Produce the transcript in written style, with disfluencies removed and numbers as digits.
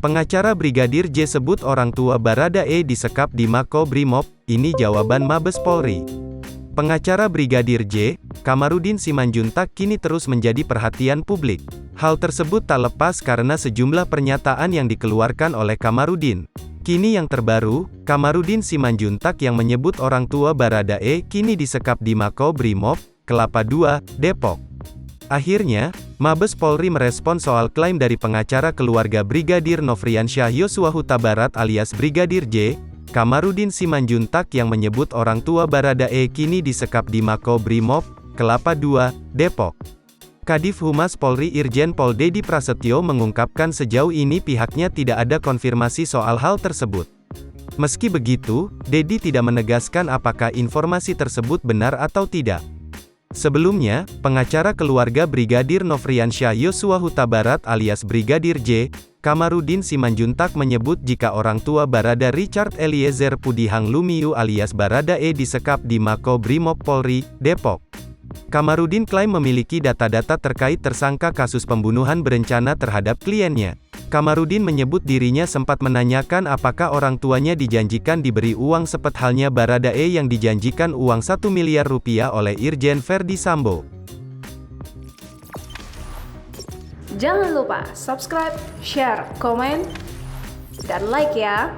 Pengacara Brigadir J sebut orang tua Baradae disekap di Mako Brimob, ini jawaban Mabes Polri. Pengacara Brigadir J, Kamarudin Simanjuntak kini terus menjadi perhatian publik. Hal tersebut tak lepas karena sejumlah pernyataan yang dikeluarkan oleh Kamarudin. Kini yang terbaru, Kamarudin Simanjuntak yang menyebut orang tua Baradae kini disekap di Mako Brimob, Kelapa II, Depok. Akhirnya, Mabes Polri merespon soal klaim dari pengacara keluarga Brigadir Nofriansyah Yosua Huta Barat alias Brigadir J, Kamarudin Simanjuntak yang menyebut orang tua Baradae kini disekap di Mako Brimob, Kelapa II, Depok. Kadif Humas Polri Irjen Pol Dedi Prasetyo mengungkapkan sejauh ini pihaknya tidak ada konfirmasi soal hal tersebut. Meski begitu, Dedi tidak menegaskan apakah informasi tersebut benar atau tidak. Sebelumnya, pengacara keluarga Brigadir Nofriansyah Yosua Huta Barat alias Brigadir J, Kamarudin Simanjuntak menyebut jika orang tua Barada Richard Eliezer Pudihang Lumiu alias Baradae disekap di Mako Brimob Polri, Depok. Kamarudin klaim memiliki data-data terkait tersangka kasus pembunuhan berencana terhadap kliennya. Kamarudin menyebut dirinya sempat menanyakan apakah orang tuanya dijanjikan diberi uang seperti halnya Baradae yang dijanjikan uang 1 miliar rupiah oleh Irjen Verdi Sambo. Jangan lupa subscribe, share, komen, dan like ya!